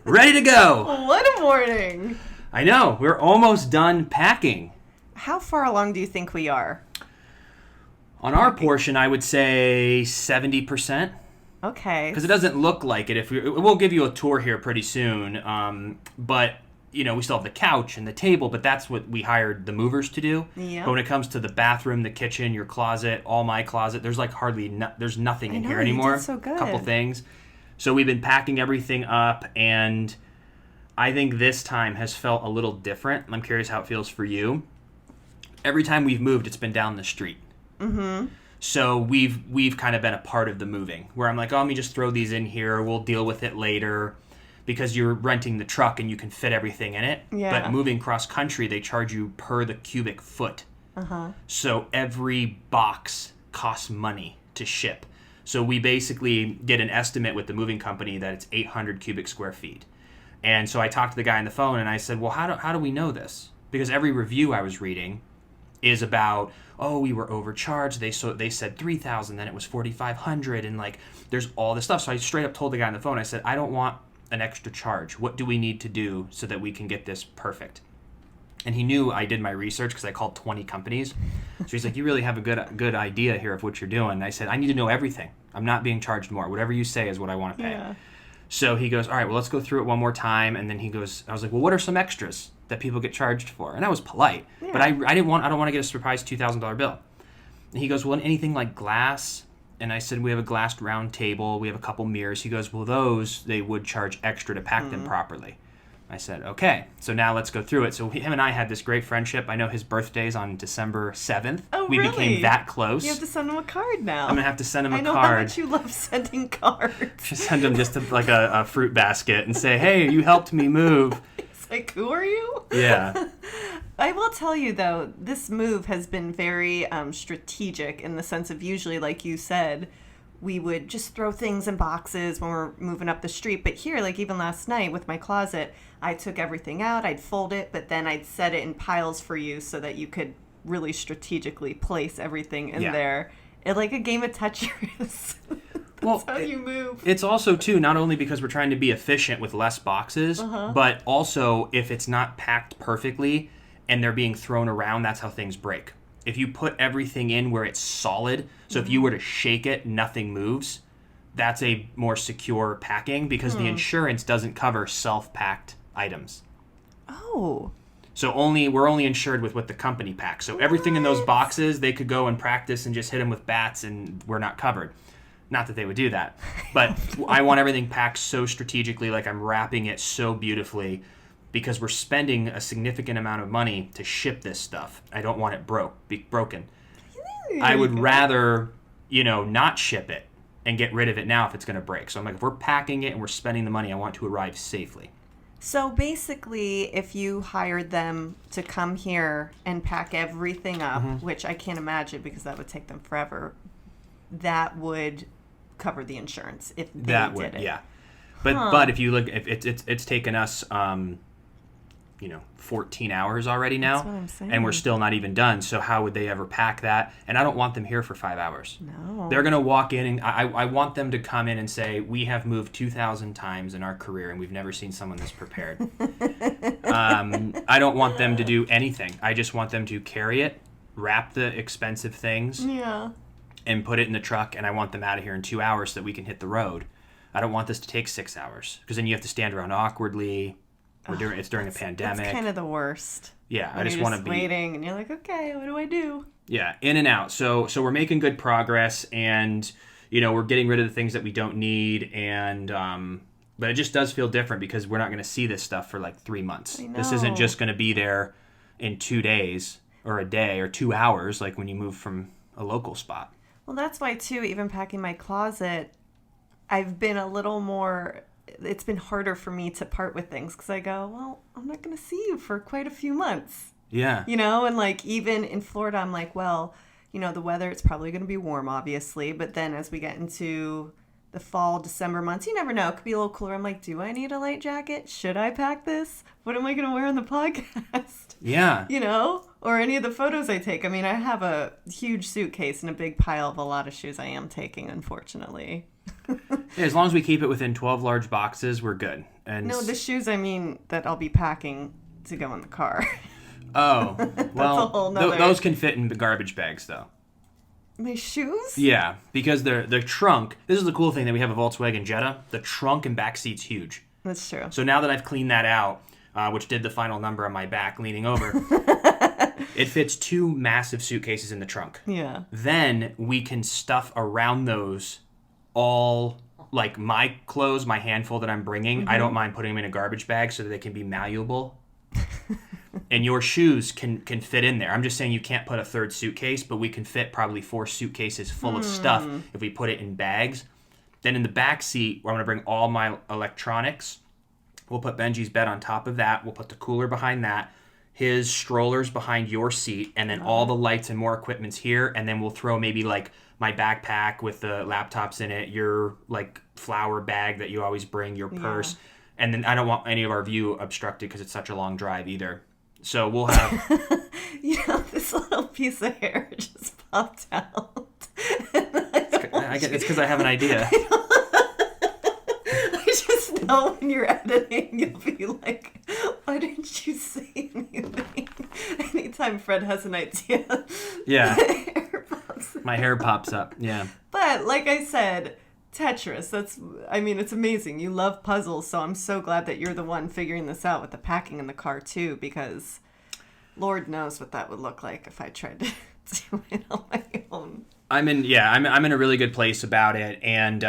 Ready to go. What a morning. I know. We're almost done packing. How far along do you think we are? On our portion, I would say 70%. Okay. Because it doesn't look like it. We'll give you a tour here pretty soon. But, we still have the couch and the table, but that's what we hired the movers to do. Yeah. But when it comes to the bathroom, the kitchen, your closet, all my closet, there's like there's nothing in here anymore. You did so good. A couple things. So we've been packing everything up, and I think this time has felt a little different. I'm curious how it feels for you. Every time we've moved, it's been down the street. Mm-hmm. So we've kind of been a part of the moving, where I'm like, let me just throw these in here. We'll deal with it later, because you're renting the truck and you can fit everything in it. Yeah. But moving cross country, they charge you per the cubic foot. Uh-huh. So every box costs money to ship. So we basically get an estimate with the moving company that it's 800 cubic square feet. And so I talked to the guy on the phone and I said, well, how do we know this? Because every review I was reading is about, we were overcharged. They said 3,000, then it was 4,500, and like there's all this stuff. So I straight up told the guy on the phone, I said, I don't want an extra charge. What do we need to do so that we can get this perfect? And he knew I did my research because I called 20 companies. So he's like, you really have a good idea here of what you're doing. And I said, I need to know everything. I'm not being charged more. Whatever you say is what I want to pay. Yeah. So he goes, all right, well, let's go through it one more time. And then he goes, I was like, well, what are some extras that people get charged for? And I was polite. Yeah. But I don't want to get a surprise $2,000 bill. And he goes, well, anything like glass? And I said, we have a glassed round table. We have a couple mirrors. He goes, well, those, they would charge extra to pack them properly. I said, okay, so now let's go through it. So him and I had this great friendship. I know his birthday's on December 7th. Oh, we really? became that close. You have to send him a card now. I'm going to have to send him a card. I know how much you love sending cards. Just send him just a fruit basket and say, hey, you helped me move. It's like, who are you? Yeah. I will tell you, though, this move has been very strategic in the sense of usually, like you said, we would just throw things in boxes when we're moving up the street. But here, like even last night with my closet, I took everything out, I'd fold it, but then I'd set it in piles for you so that you could really strategically place everything in there. It's like a game of Tetris. That's how you move. It's also, too, not only because we're trying to be efficient with less boxes, but also if it's not packed perfectly and they're being thrown around, that's how things break. If you put everything in where it's solid, so if you were to shake it, nothing moves, that's a more secure packing because the insurance doesn't cover self-packed items. Oh. So we're only insured with what the company packs. So everything in those boxes, they could go and practice and just hit them with bats and we're not covered. Not that they would do that. But I want everything packed so strategically, like I'm wrapping it so beautifully because we're spending a significant amount of money to ship this stuff. I don't want it broken. I would rather, not ship it and get rid of it now if it's going to break. So I'm like, if we're packing it and we're spending the money, I want it to arrive safely. So basically, if you hired them to come here and pack everything up, which I can't imagine because that would take them forever, that would cover the insurance if they did it. Yeah. But if you look, if it's taken us, 14 hours already now. That's what I'm saying. And we're still not even done. So how would they ever pack that? And I don't want them here for 5 hours. No. They're going to walk in and I want them to come in and say, we have moved 2,000 times in our career and we've never seen someone this prepared. I don't want them to do anything. I just want them to carry it, wrap the expensive things, and put it in the truck. And I want them out of here in 2 hours so that we can hit the road. I don't want this to take 6 hours because then you have to stand around awkwardly. It's during a pandemic. It's kind of the worst. Yeah, when I just want to be waiting, and you're like, okay, what do I do? Yeah, in and out. So we're making good progress, and we're getting rid of the things that we don't need, and but it just does feel different because we're not going to see this stuff for like 3 months. I know. This isn't just going to be there in 2 days or a day or 2 hours, like when you move from a local spot. Well, that's why too. Even packing my closet, I've been a little more. It's been harder for me to part with things because I go, well, I'm not going to see you for quite a few months. Yeah. And like even in Florida, I'm like, well, the weather, it's probably going to be warm, obviously. But then as we get into the fall, December months, you never know. It could be a little cooler. I'm like, do I need a light jacket? Should I pack this? What am I going to wear on the podcast? Yeah. Or any of the photos I take. I mean, I have a huge suitcase and a big pile of a lot of shoes I am taking, unfortunately. Yeah, as long as we keep it within 12 large boxes, we're good. And No, the shoes, I mean, that I'll be packing to go in the car. Oh, well, a whole nother- those can fit in the garbage bags, though. My shoes? Yeah, because the trunk, this is the cool thing that we have a Volkswagen Jetta, the trunk and back seat's huge. That's true. So now that I've cleaned that out, which did the final number on my back leaning over, it fits 2 massive suitcases in the trunk. Yeah. Then we can stuff around those all, like my clothes, my handful that I'm bringing, I don't mind putting them in a garbage bag so that they can be malleable. And your shoes can fit in there. I'm just saying you can't put a third suitcase, but we can fit probably 4 suitcases full of stuff if we put it in bags. Then in the back seat, where I'm going to bring all my electronics, we'll put Benji's bed on top of that. We'll put the cooler behind that, his strollers behind your seat, and then all the lights and more equipment's here. And then we'll throw maybe like my backpack with the laptops in it, your like flower bag that you always bring, your purse. And then I don't want any of our view obstructed because it's such a long drive either. So we'll have... This little piece of hair just popped out. It's because I have an idea. I just know when you're editing, you'll be like, why didn't you say anything? Anytime Fred has an idea. Yeah. My hair pops up. Yeah. But like I said... Tetris, it's amazing. You love puzzles, so I'm so glad that you're the one figuring this out with the packing in the car too, because Lord knows what that would look like if I tried to do it on my own. I'm in a really good place about it, and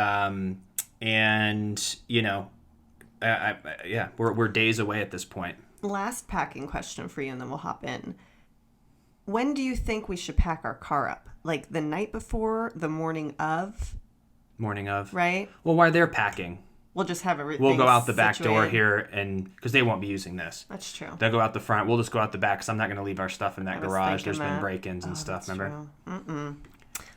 we're days away at this point. Last packing question for you, and then we'll hop in. When do you think we should pack our car up? Like the night before, the morning of? Morning of. Right? Well, while they're packing, we'll just have everything we'll go out the back door situated. here, and because they won't be using this. That's true. They'll go out the front. We'll just go out the back because I'm not going to leave our stuff in that garage. There's been break-ins and stuff, remember?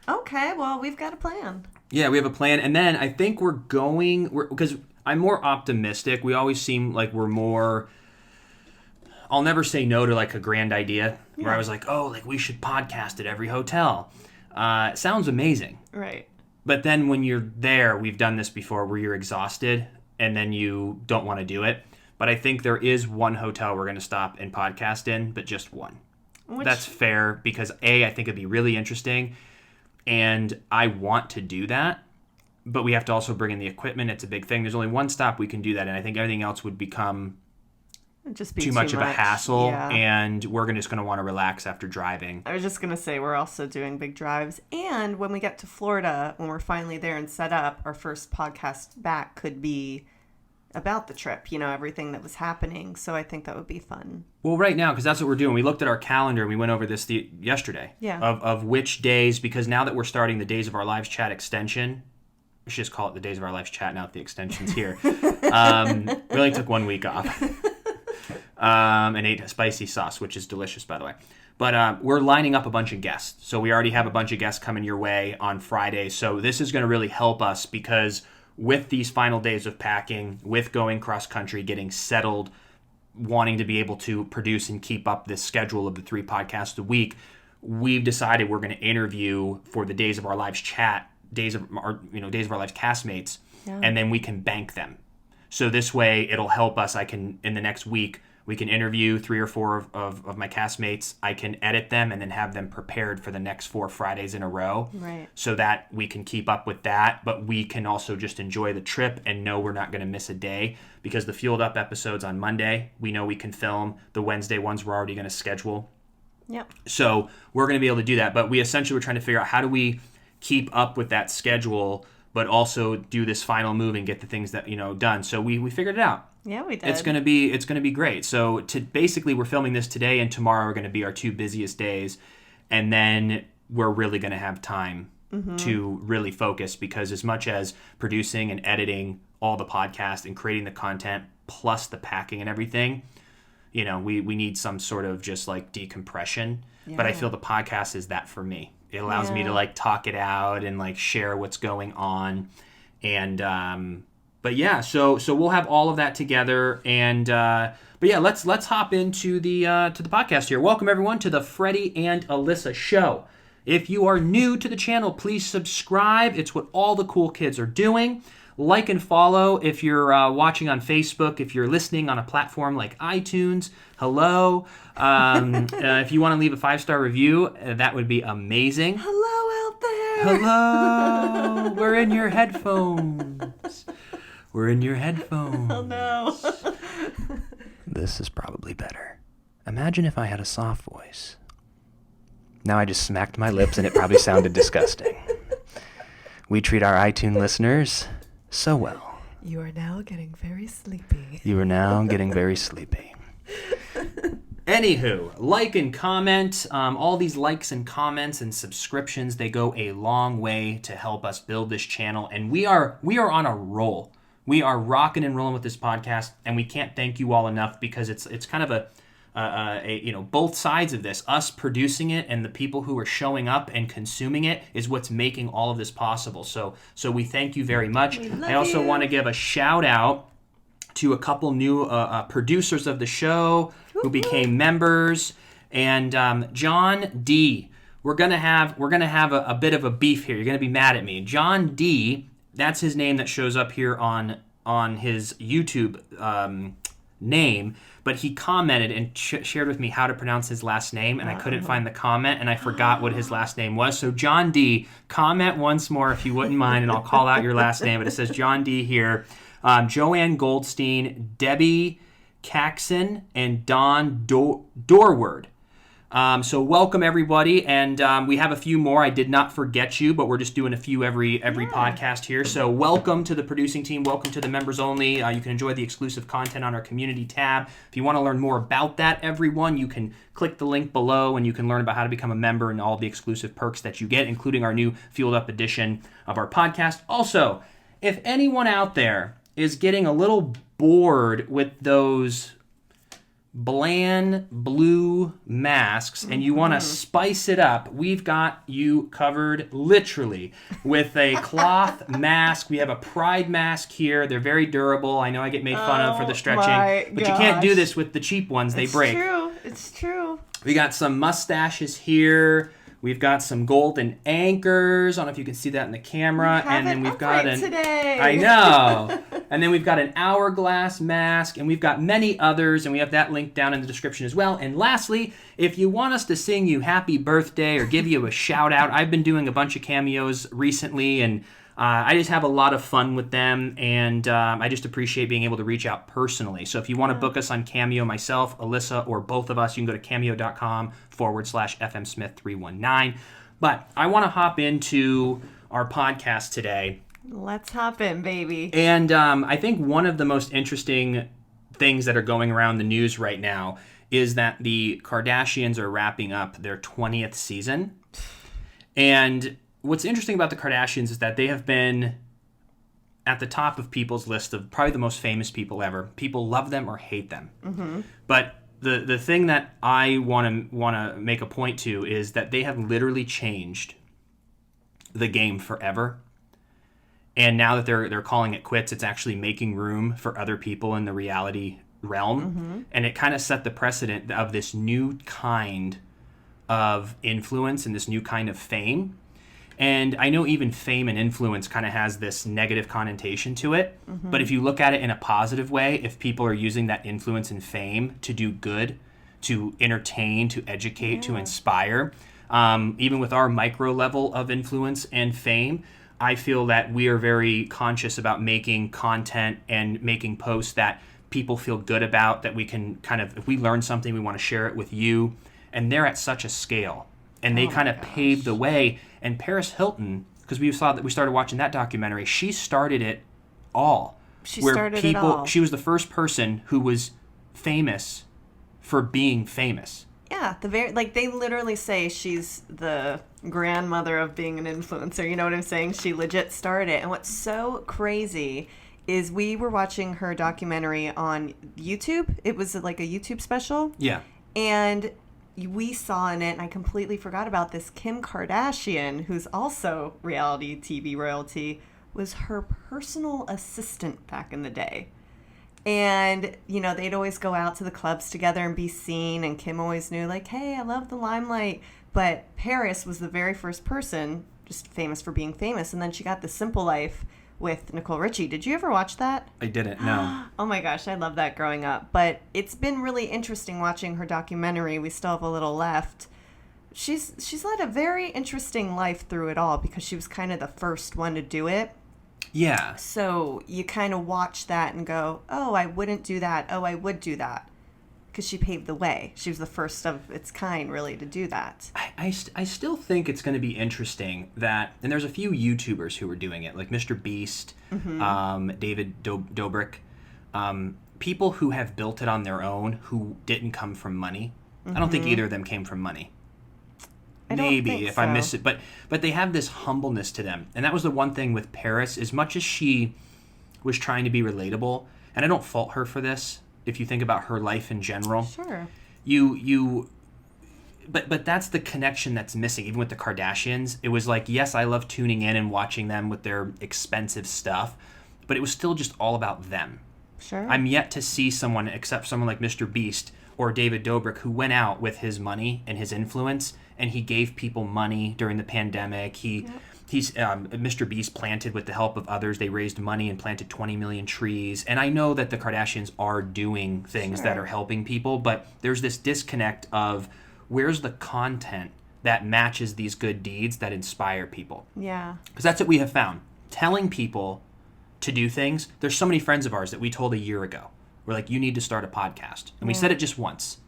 Okay, well, we've got a plan. Yeah, we have a plan. And then I think because I'm more optimistic. We always seem like we're more... I'll never say no to like a grand idea where I was like, oh, like we should podcast at every hotel. It sounds amazing. Right. But then when you're there, we've done this before where you're exhausted and then you don't want to do it. But I think there is one hotel we're going to stop and podcast in, but just one. That's fair because I think it'd be really interesting and I want to do that. But we have to also bring in the equipment. It's a big thing. There's only one stop we can do that. And I think everything else would become just be too much of a hassle. Yeah. And we're just going to want to relax after driving. I was just going to say we're also doing big drives. And when we get to Florida, when we're finally there and set up, our first podcast back could be about the trip, everything that was happening. So I think that would be fun. Well, right now, because that's what we're doing. We looked at our calendar and we went over this yesterday. Yeah. Of which days, because now that we're starting the Days of Our Lives chat extension, we should just call it the Days of Our Lives chat now that the extension's here. We only took 1 week off. And ate spicy sauce, which is delicious, by the way. But we're lining up a bunch of guests. So we already have a bunch of guests coming your way on Friday. So this is going to really help us because with these final days of packing, with going cross-country, getting settled, wanting to be able to produce and keep up this schedule of the 3 podcasts a week, we've decided we're going to interview for the Days of Our Lives chat, Days of Our Lives castmates, and then we can bank them. So this way it'll help us. In the next week, we can interview 3 or 4 of my castmates. I can edit them and then have them prepared for the next 4 Fridays in a row. Right. So that we can keep up with that, but we can also just enjoy the trip and know we're not going to miss a day because the Fueled Up episodes on Monday, we know we can film. The Wednesday ones we're already going to schedule. Yep. So we're going to be able to do that, but we essentially were trying to figure out how do we keep up with that schedule but also do this final move and get the things that done. So we figured it out. Yeah, we did. It's gonna be great. So basically, we're filming this today, and tomorrow are going to be our 2 busiest days, and then we're really going to have time to really focus because as much as producing and editing all the podcast and creating the content plus the packing and everything, we need some sort of just like decompression. Yeah. But I feel the podcast is that for me. It allows me to like talk it out and like share what's going on. And, but yeah, so we'll have all of that together. And, but yeah, let's hop into the podcast here. Welcome everyone to the Freddie and Alyssa Show. If you are new to the channel, please subscribe. It's what all the cool kids are doing. Like and follow if you're watching on Facebook. If you're listening on a platform like iTunes, hello. If you want to leave a 5-star review, that would be amazing. Hello out there. Hello. We're in your headphones. We're in your headphones. Oh, no. This is probably better. Imagine if I had a soft voice. Now I just smacked my lips and it probably sounded disgusting. We treat our iTunes listeners so well. You are now getting very sleepy. You are now getting very sleepy. Anywho, like and comment. All these likes and comments and subscriptions, they go a long way to help us build this channel. And we are on a roll. We are rocking and rolling with this podcast, and we can't thank you all enough because it's kind of a both sides of this. Us producing it and the people who are showing up and consuming it is what's making all of this possible. So we thank you very much. I also want to give a shout out to a couple new producers of the show who became members, and John D. We're gonna have a bit of a beef here. You're gonna be mad at me. John D. That's his name that shows up here on his YouTube name, but he commented and shared with me how to pronounce his last name, and I couldn't find the comment, and I forgot what his last name was. So John D., comment once more if you wouldn't mind, and I'll call out your last name. But it says John D. here. Joanne Goldstein, Debbie Caxon, and Don Dorward. So welcome everybody, and we have a few more. I did not forget you, but we're just doing a few every podcast here. So welcome to the producing team. Welcome to the members only. You can enjoy the exclusive content on our community tab. If you want to learn more about that, everyone, you can click the link below, and you can learn about how to become a member and all the exclusive perks that you get, including our new Fueled Up edition of our podcast. Also, if anyone out there is getting a little bored with those bland blue masks and you want to spice it up, we've got you covered literally with a cloth mask. We have a pride mask here. They're very durable. I know I get made fun of for the stretching, but you can't do this with the cheap ones. They break. It's true. We got some mustaches here. We've got some golden anchors. I don't know if you can see that in the camera. And then we've got today. I know. And then we've got an hourglass mask, and we've got many others, and we have that link down in the description as well. And lastly, if you want us to sing you happy birthday or give you a shout out, I've been doing a bunch of cameos recently, and I just have a lot of fun with them, and I just appreciate being able to reach out personally. So if you want to book us on Cameo, myself, Alyssa, or both of us, you can go to cameo.com/FMSmith319. But I want to hop into our podcast today. Let's hop in, baby. And I think one of the most interesting things that are going around the news right now is that the Kardashians are wrapping up their 20th season. And what's interesting about the Kardashians is that they have been at the top of people's list of probably the most famous people ever. People love them or hate them. Mm-hmm. But the thing that I want to make a point to is that they have literally changed the game forever. And now that they're calling it quits, it's actually making room for other people in the reality realm. Mm-hmm. And it kind of set the precedent of this new kind of influence and this new kind of fame. And I know even fame and influence kind of has this negative connotation to it. Mm-hmm. But if you look at it in a positive way, if people are using that influence and fame to do good, to entertain, to educate, to inspire, even with our micro level of influence and fame, I feel that we are very conscious about making content and making posts that people feel good about, that we can kind of, if we learn something, we want to share it with you. And they're at such a scale. And they kind of paved the way. And Paris Hilton, because we started watching that documentary, she started it all. She was the first person who was famous for being famous. Yeah, they literally say she's the grandmother of being an influencer. You know what I'm saying? She legit started it. And what's so crazy is we were watching her documentary on YouTube. It was like a YouTube special. Yeah. And we saw in it, and I completely forgot about this, Kim Kardashian, who's also reality TV royalty, was her personal assistant back in the day. And, you know, they'd always go out to the clubs together and be seen, and Kim always knew, like, hey, I love the limelight. But Paris was the very first person, just famous for being famous. And then she got The Simple Life with Nicole Richie. Did you ever watch that? I didn't, no. Oh my gosh, I love that growing up. But it's been really interesting watching her documentary. We still have a little left. She's led a very interesting life through it all because she was kind of the first one to do it. Yeah. So you kind of watch that and go, oh, I wouldn't do that. Oh, I would do that. Because she paved the way. She was the first of its kind, really, to do that. I still think it's going to be interesting that, and there's a few YouTubers who are doing it, like Mr. Beast, David Dobrik, people who have built it on their own who didn't come from money. I don't think either of them came from money. Maybe if I miss it, but they have this humbleness to them, and that was the one thing with Paris. As much as she was trying to be relatable, and I don't fault her for this. If you think about her life in general, sure, but that's the connection that's missing. Even with the Kardashians, it was like, yes, I love tuning in and watching them with their expensive stuff, but it was still just all about them. Sure, I'm yet to see someone except someone like Mr. Beast or David Dobrik who went out with his money and his influence, and he gave people money during the pandemic. Mr. Beast planted with the help of others. They raised money and planted 20 million trees. And I know that the Kardashians are doing things that are helping people, but there's this disconnect of where's the content that matches these good deeds that inspire people. Yeah. Because that's what we have found. Telling people to do things. There's so many friends of ours that we told a year ago. We're like, you need to start a podcast. And we said it just once.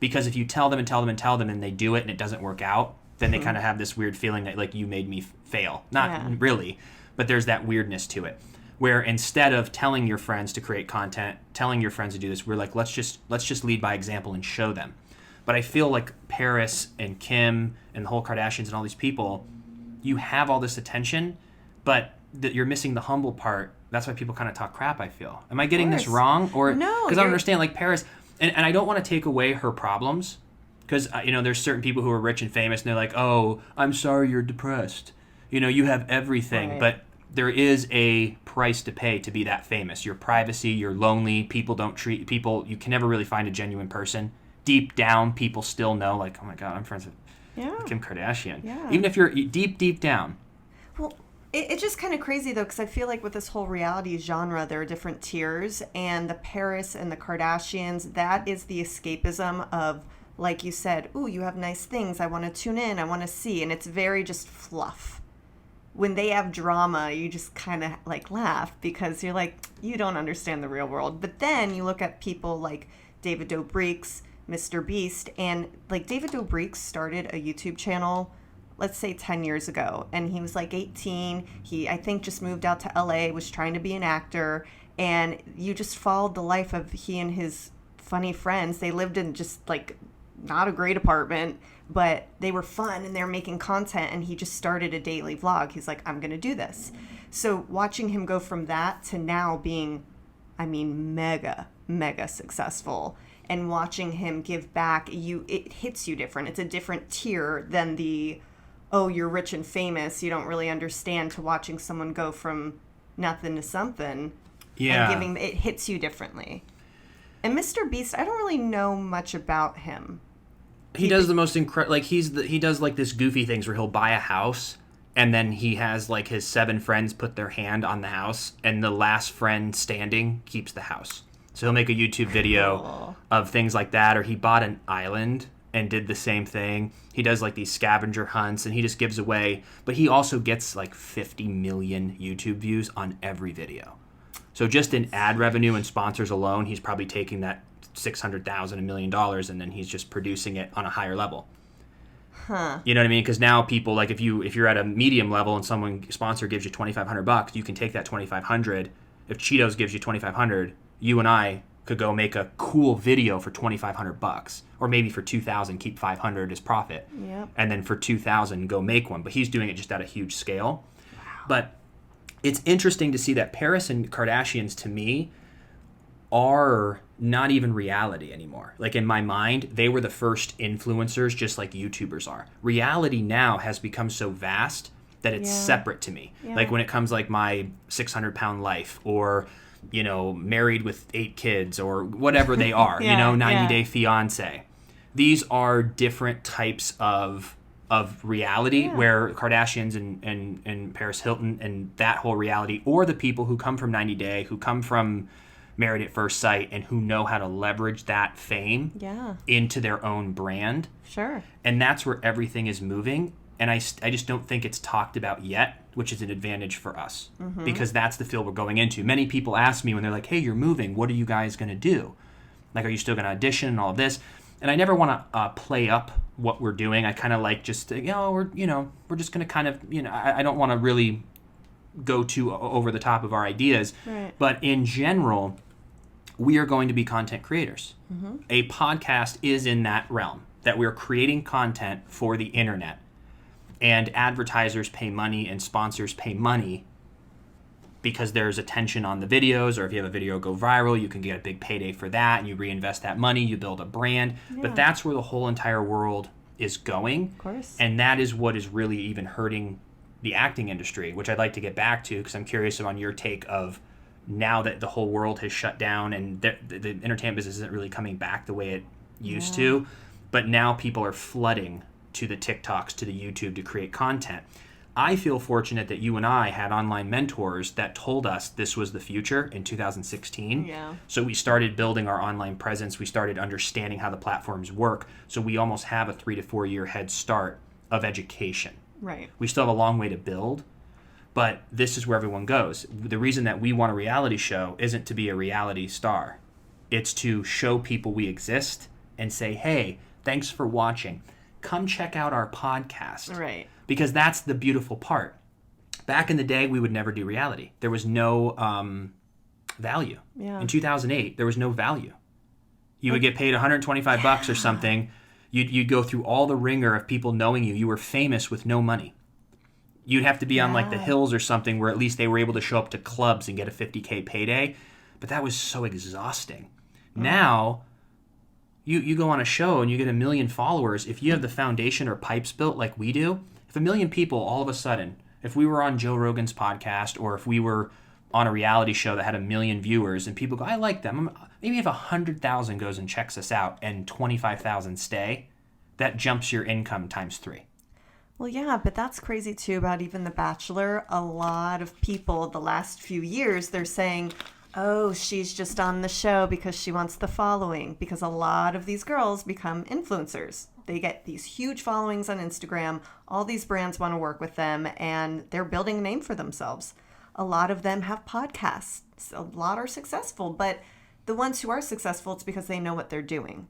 Because if you tell them and tell them and tell them and they do it and it doesn't work out, then they kind of have this weird feeling that, like, you made me fail. Not really, but there's that weirdness to it. Where instead of telling your friends to create content, telling your friends to do this, we're like, let's just lead by example and show them. But I feel like Paris and Kim and the whole Kardashians and all these people, you have all this attention, but you're missing the humble part. That's why people kind of talk crap, I feel. Am I getting this wrong? Or no, because I don't understand, like Paris, and I don't want to take away her problems, because there's certain people who are rich and famous, and they're like, oh, I'm sorry you're depressed. You have everything, but there is a price to pay to be that famous. Your privacy, you're lonely, people don't treat people, you can never really find a genuine person. Deep down, people still know, like, oh my God, I'm friends with Kim Kardashian. Yeah. Even if you're deep down. Well, it's just kind of crazy, though, because I feel like with this whole reality genre, there are different tiers, and the Paris and the Kardashians, that is the escapism of, like you said, ooh, you have nice things, I want to tune in, I want to see, and it's very just fluff. When they have drama, you just kind of, like, laugh, because you're like, you don't understand the real world. But then you look at people like David Dobrik's Mr. Beast, and, like, David Dobrik started a YouTube channel, let's say 10 years ago, and he was like 18. He, I think, just moved out to LA, was trying to be an actor, and you just followed the life of he and his funny friends. They lived in just, like, not a great apartment, but they were fun and they were making content, and he just started a daily vlog. He's like, I'm going to do this. So watching him go from that to now being, I mean, mega successful, and watching him give back, it hits you different. It's a different tier than the, oh, you're rich and famous, you don't really understand, to watching someone go from nothing to something. Yeah. And it hits you differently. And Mr. Beast, I don't really know much about him. He does the most incredible, like, he does, like, this goofy things where he'll buy a house, and then he has, like, his 7 friends put their hand on the house, and the last friend standing keeps the house. So he'll make a YouTube video of things like that, or he bought an island and did the same thing. He does, like, these scavenger hunts, and he just gives away, but he also gets, like, 50 million YouTube views on every video. So just in ad revenue and sponsors alone, he's probably taking that $600,000, $1 million, and then he's just producing it on a higher level. Huh. You know what I mean? Because now people, like, if you're at a medium level and someone sponsor gives you $2,500, you can take that $2,500. If Cheetos gives you $2,500, you and I could go make a cool video for $2,500, or maybe for $2,000, keep $500 as profit, and then for $2,000 go make one. But he's doing it just at a huge scale. Wow. But it's interesting to see that Paris and Kardashians, to me, are not even reality anymore. Like, in my mind, they were the first influencers, just like YouTubers are. Reality now has become so vast that it's separate to me. Like, when it comes, like, my 600-pound life, or, married with 8 kids, or whatever they are, 90 Day Fiance. These are different types of of reality where Kardashians and Paris Hilton and that whole reality, or the people who come from 90 Day, who come from Married at First Sight, and who know how to leverage that fame into their own brand. Sure. And that's where everything is moving. And I just don't think it's talked about yet, which is an advantage for us because that's the field we're going into. Many people ask me when they're like, hey, you're moving. What are you guys going to do? Like, are you still going to audition and all of this? And I never want to play up what we're doing. I kind of like just, we're just going to kind of, I don't want to really go too over the top of our ideas. Right. But in general, we are going to be content creators. A podcast is in that realm, that we're creating content for the internet. And advertisers pay money and sponsors pay money because there's attention on the videos, or if you have a video go viral, you can get a big payday for that, and you reinvest that money, you build a brand. Yeah. But that's where the whole entire world is going. Of course. And that is what is really even hurting the acting industry, which I'd like to get back to because I'm curious on your take of now that the whole world has shut down and the entertainment business isn't really coming back the way it used to, but now people are flooding to the TikToks, to the YouTube to create content. I feel fortunate that you and I had online mentors that told us this was the future in 2016. Yeah. So we started building our online presence. We started understanding how the platforms work. So we almost have a 3 to 4 year head start of education. Right. We still have a long way to build, but this is where everyone goes. The reason that we want a reality show isn't to be a reality star. It's to show people we exist and say, hey, thanks for watching. Come check out our podcast. Right. Because that's the beautiful part. Back in the day, we would never do reality. There was no value. Yeah. In 2008, there was no value. You would get paid $125 or something. You'd go through all the ringer of people knowing you. You were famous with no money. You'd have to be on like the hills or something where at least they were able to show up to clubs and get a $50K payday. But that was so exhausting. Now, you go on a show and you get 1 million followers. If you have the foundation or pipes built like we do, if 1 million people all of a sudden, if we were on Joe Rogan's podcast or if we were on a reality show that had 1 million viewers and people go, I like them. Maybe if 100,000 goes and checks us out and 25,000 stay, that jumps your income times 3. Well, yeah, but that's crazy too about even The Bachelor. A lot of people the last few years, they're saying, oh, she's just on the show because she wants the following. Because a lot of these girls become influencers. They get these huge followings on Instagram. All these brands want to work with them, and they're building a name for themselves. A lot of them have podcasts. A lot are successful, but the ones who are successful, it's because they know what they're doing,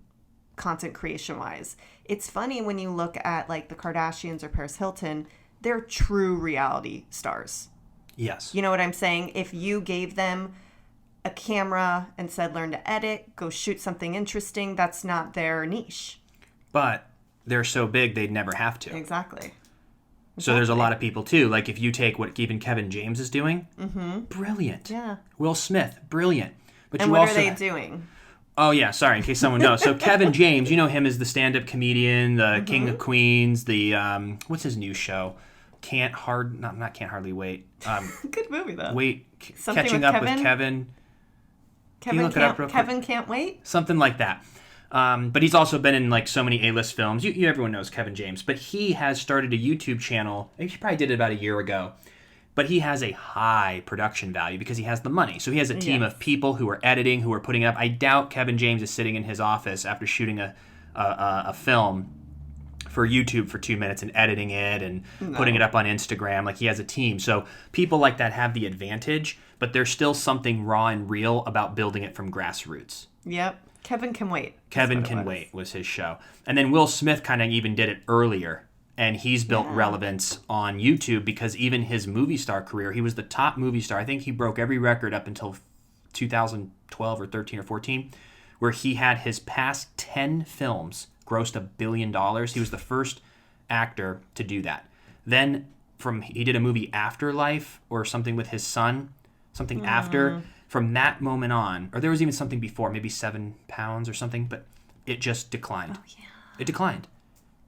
content creation-wise. It's funny when you look at like the Kardashians or Paris Hilton, they're true reality stars. Yes. You know what I'm saying? If you gave them a camera and said, learn to edit, go shoot something interesting, that's not their niche. But they're so big, they'd never have to. Exactly. So there's a lot of people, too. Like, if you take what even Kevin James is doing, brilliant. Yeah. Will Smith, brilliant. But and you what also are they doing? Oh, yeah, sorry, in case someone knows. So Kevin James, you know him as the stand-up comedian, the King of Queens, the, what's his new show? Not Can't Hardly Wait. Good movie, though. Catching Up with Kevin. Kevin Can't Wait? Something like that. But he's also been in like so many A-list films. Everyone knows Kevin James. But he has started a YouTube channel. He probably did it about a year ago. But he has a high production value because he has the money. So he has a team of people who are editing, who are putting it up. I doubt Kevin James is sitting in his office after shooting a film for YouTube for 2 minutes and editing it and putting it up on Instagram. Like, he has a team. So people like that have the advantage, but there's still something raw and real about building it from grassroots. Yep. Kevin Can Wait. Kevin Can Wait was his show. And then Will Smith kind of even did it earlier. And he's built relevance on YouTube because even his movie star career, he was the top movie star. I think he broke every record up until 2012 or 13 or 14, where he had his past 10 films grossed $1 billion. He was the first actor to do that. Then he did a movie Afterlife or something with his son, something after. From that moment on, or there was even something before, maybe 7 pounds or something, but it just declined. Oh, yeah. It declined.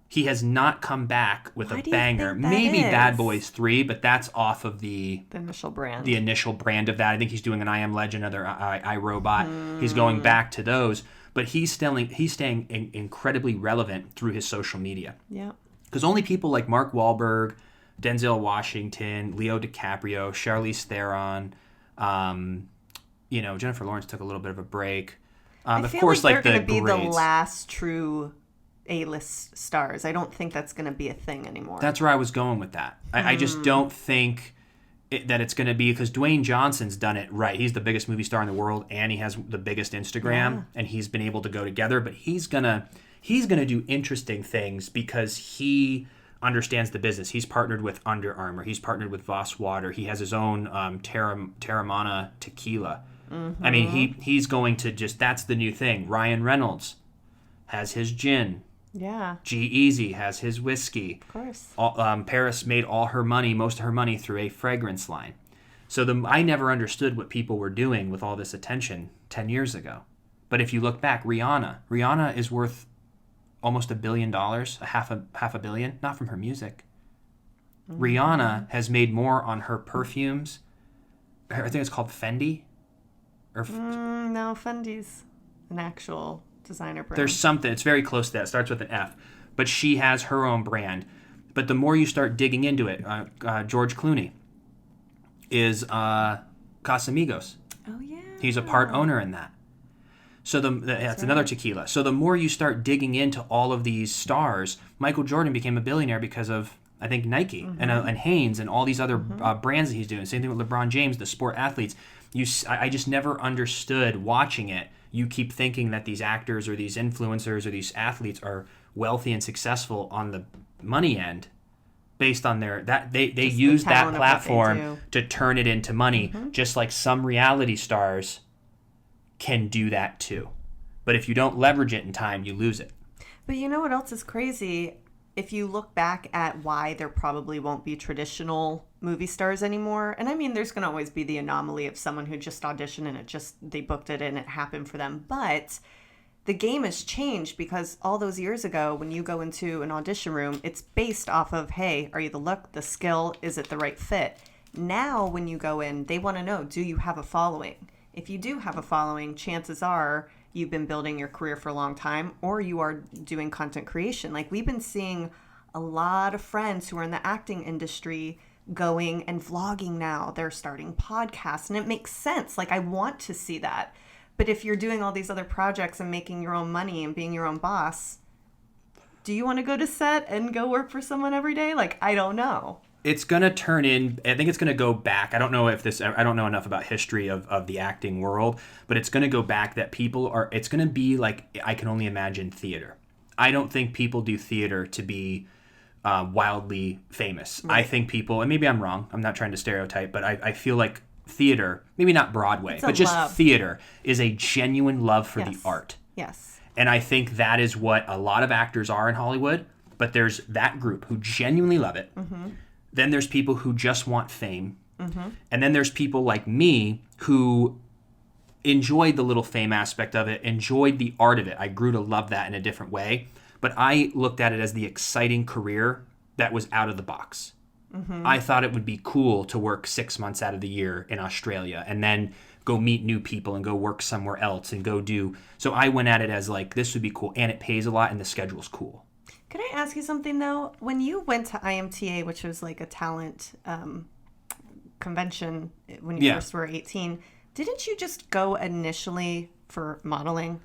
He has not come back with a banger. Maybe Bad Boys 3, but that's off of the initial brand. The initial brand of that. I think he's doing an I Am Legend, another iRobot. He's going back to those, but he's staying incredibly relevant through his social media. Yeah. Because only people like Mark Wahlberg, Denzel Washington, Leo DiCaprio, Charlize Theron, Jennifer Lawrence took a little bit of a break. I feel like they're going to be the last true A-list stars. I don't think that's going to be a thing anymore. That's where I was going with that. I just don't think that it's going to be, because Dwayne Johnson's done it right. He's the biggest movie star in the world, and he has the biggest Instagram, and he's been able to go together. But he's gonna do interesting things because he understands the business. He's partnered with Under Armour. He's partnered with Voss Water. He has his own Terramana tequila. Mm-hmm. I mean, he's going to that's the new thing. Ryan Reynolds has his gin. Yeah. G-Eazy has his whiskey. Of course. Paris made most of her money through a fragrance line. So I never understood what people were doing with all this attention 10 years ago. But if you look back, Rihanna is worth almost $1 billion, half a billion, not from her music. Mm-hmm. Rihanna has made more on her perfumes. I think it's called Fendi. No, Fendi's an actual designer brand. There's something. It's very close to that. It starts with an F. But she has her own brand. But the more you start digging into it, George Clooney is Casamigos. Oh, yeah. He's a part owner in that. So that's another tequila. So the more you start digging into all of these stars, Michael Jordan became a billionaire because of, I think, Nike and Hanes and all these other brands that he's doing. Same thing with LeBron James, the sport athletes. I just never understood watching it. You keep thinking that these actors or these influencers or these athletes are wealthy and successful on the money end based on they use that platform to turn it into money, just like some reality stars can do that too. But if you don't leverage it in time, you lose it. But you know what else is crazy? If you look back at why there probably won't be traditional movie stars anymore, and I mean, there's going to always be the anomaly of someone who just auditioned and they booked it and it happened for them. But the game has changed because all those years ago, when you go into an audition room, it's based off of, hey, are you the look, the skill, is it the right fit? Now, when you go in, they want to know, do you have a following? If you do have a following, chances are you've been building your career for a long time, or you are doing content creation. Like, we've been seeing a lot of friends who are in the acting industry going and vlogging now. They're starting podcasts, and it makes sense. Like, I want to see that. But if you're doing all these other projects and making your own money and being your own boss, do you want to go to set and go work for someone every day? Like, I don't know. It's going to turn in, I think it's going to go back. I don't know enough about history of the acting world, but it's going to go back that it's going to be like, I can only imagine theater. I don't think people do theater to be wildly famous. Right. I think people, and maybe I'm wrong, I'm not trying to stereotype, but I feel like theater, maybe not Broadway, but just love. Theater is a genuine love for the art. Yes. And I think that is what a lot of actors are in Hollywood, but there's that group who genuinely love it. Mm-hmm. Then there's people who just want fame. Mm-hmm. And then there's people like me who enjoyed the little fame aspect of it, enjoyed the art of it. I grew to love that in a different way. But I looked at it as the exciting career that was out of the box. Mm-hmm. I thought it would be cool to work 6 months out of the year in Australia and then go meet new people and go work somewhere else and go do. So I went at it as like, this would be cool. And it pays a lot and the schedule's cool. Can I ask you something, though? When you went to IMTA, which was like a talent convention when you first were 18, didn't you just go initially for modeling?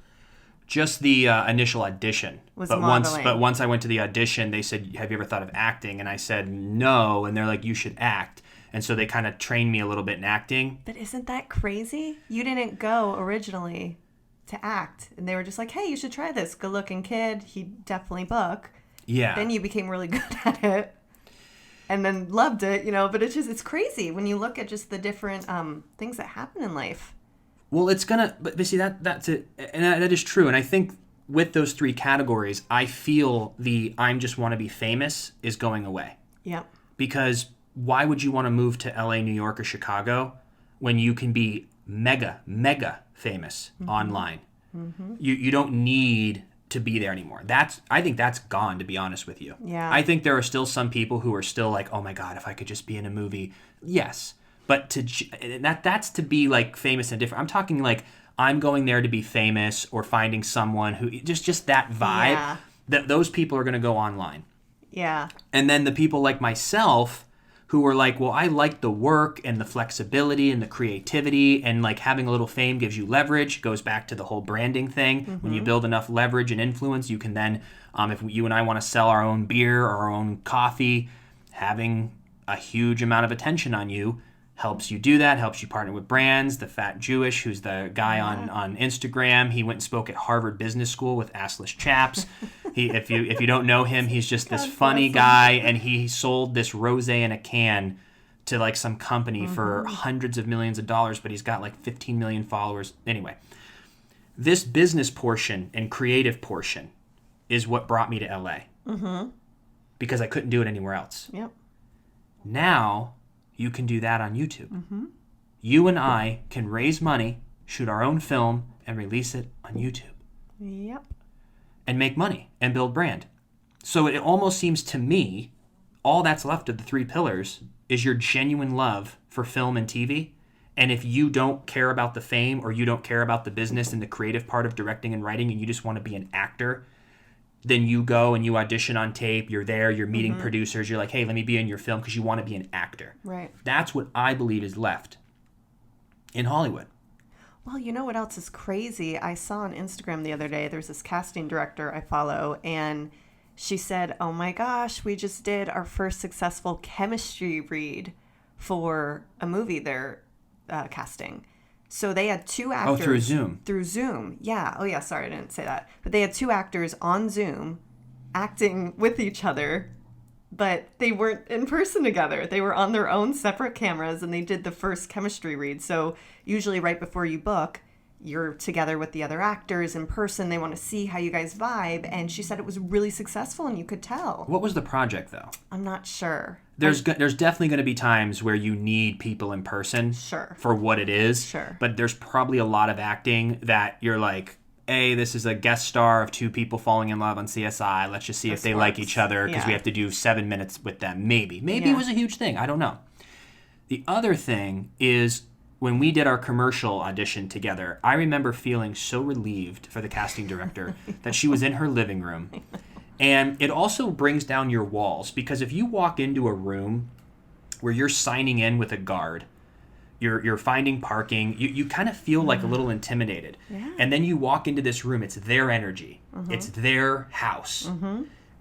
Just the initial audition. Was modeling. But once I went to the audition, they said, have you ever thought of acting? And I said, no. And they're like, you should act. And so they kind of trained me a little bit in acting. But isn't that crazy? You didn't go originally to act. And they were just like, hey, you should try this. Good looking kid. He'd definitely book. Yeah. Then you became really good at it. And then loved it, But it's crazy when you look at just the different things that happen in life. Well, it's gonna, but see that's it, and that is true. And I think with those three categories, I feel I'm just want to be famous is going away. Yeah. Because why would you want to move to LA, New York, or Chicago when you can be mega famous online? Mm-hmm. You don't need to be there anymore. I think that's gone, to be honest with you. Yeah. I think there are still some people who are still like, oh my God, if I could just be in a movie. Yes. But that's to be like famous and different. I'm talking like I'm going there to be famous or finding someone who just that vibe. Yeah. That those people are going to go online. Yeah. And then the people like myself who were like, well, I like the work and the flexibility and the creativity, and like having a little fame gives you leverage. Goes back to the whole branding thing. When you build enough leverage and influence, you can then, if you and I want to sell our own beer or our own coffee, having a huge amount of attention on you helps you do that, helps you partner with brands. The Fat Jewish, who's the guy on Instagram, he went and spoke at Harvard Business School with assless chaps. If you don't know him, he's just this funny guy, and he sold this rosé in a can to like some company for hundreds of millions of dollars, but he's got like 15 million followers. Anyway, this business portion and creative portion is what brought me to LA. Because I couldn't do it anywhere else. Yep. Now you can do that on YouTube. You and I can raise money, shoot our own film, and release it on YouTube. Yep. And make money and build brand. So it almost seems to me, all that's left of the 3 pillars is your genuine love for film and TV. And if you don't care about the fame, or you don't care about the business and the creative part of directing and writing, and you just want to be an actor, then you go and you audition on tape, you're there, you're meeting producers, you're like, hey, let me be in your film because you want to be an actor. Right. That's what I believe is left in Hollywood. Well, you know what else is crazy? I saw on Instagram the other day, there's this casting director I follow, and she said, oh my gosh, we just did our first successful chemistry read for a movie they're casting. So they had 2 actors. Oh, through Zoom. Through Zoom, yeah. Oh, yeah, sorry, I didn't say that. But they had 2 actors on Zoom acting with each other, but they weren't in person together. They were on their own separate cameras, and they did the first chemistry read. So usually right before you book, you're together with the other actors in person. They want to see how you guys vibe. And she said it was really successful, and you could tell. What was the project, though? I'm not sure. There's definitely going to be times where you need people in person for what it is. Sure. But there's probably a lot of acting that you're like, hey, this is a guest star of 2 people falling in love on CSI. Let's just see if they like each other because we have to do 7 minutes with them. Maybe it was a huge thing. I don't know. The other thing is when we did our commercial audition together, I remember feeling so relieved for the casting director that she was in her living room. And it also brings down your walls, because if you walk into a room where you're signing in with a guard, you're finding parking, you kind of feel like a little intimidated. Yeah. And then you walk into this room, it's their energy. It's their house.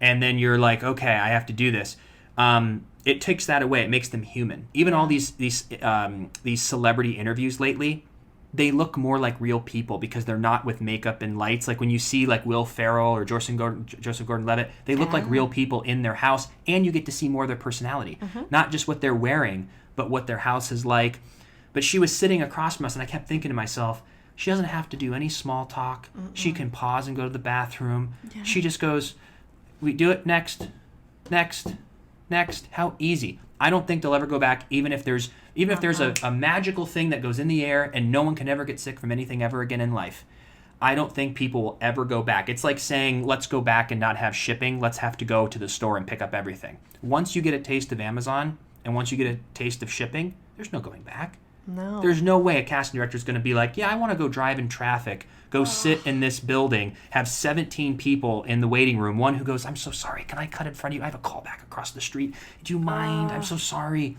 And then you're like, okay, I have to do this. It takes that away. It makes them human. Even all these celebrity interviews lately, they look more like real people because they're not with makeup and lights. Like when you see like Will Ferrell or Joseph Gordon-Levitt, they look like real people in their house, and you get to see more of their personality. Not just what they're wearing, but what their house is like. But she was sitting across from us, and I kept thinking to myself, she doesn't have to do any small talk. She can pause and go to the bathroom. Yeah. She just goes, we do it next. How easy. I don't think they'll ever go back, even if there's a magical thing that goes in the air and no one can ever get sick from anything ever again in life. I don't think people will ever go back. It's like saying, let's go back and not have shipping. Let's have to go to the store and pick up everything. Once you get a taste of Amazon and once you get a taste of shipping, there's no going back. No. There's no way a casting director is going to be like, yeah, I want to go drive in traffic, go sit in this building, have 17 people in the waiting room. One who goes, I'm so sorry. Can I cut in front of you? I have a call back across the street. Do you mind? I'm so sorry.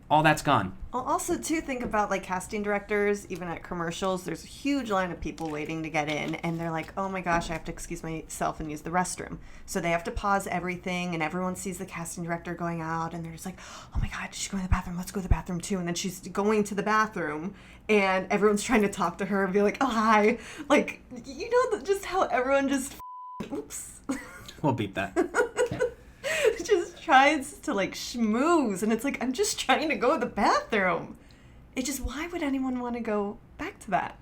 All that's gone. Well, also, too, think about, like, casting directors, even at commercials, there's a huge line of people waiting to get in, and they're like, oh, my gosh, I have to excuse myself and use the restroom. So they have to pause everything, and everyone sees the casting director going out, and they're just like, oh, my God, she's going to the bathroom. Let's go to the bathroom, too. And then she's going to the bathroom, and everyone's trying to talk to her and be like, oh, hi. Like, you know, just how everyone just, oops. We'll beep that. Just tries to like schmooze, and it's like, I'm just trying to go to the bathroom. It just, why would anyone want to go back to that?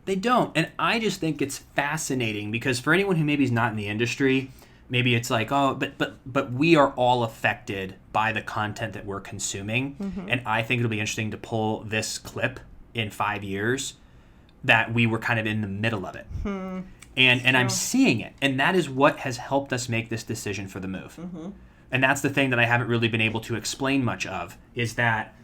They don't. And I just think it's fascinating because for anyone who maybe is not in the industry, maybe it's like, oh, but we are all affected by the content that we're consuming. Mm-hmm. And I think it'll be interesting to pull this clip in 5 years that we were kind of in the middle of it. And I'm seeing it. And that is what has helped us make this decision for the move. Mm-hmm. And that's the thing that I haven't really been able to explain much of, is that,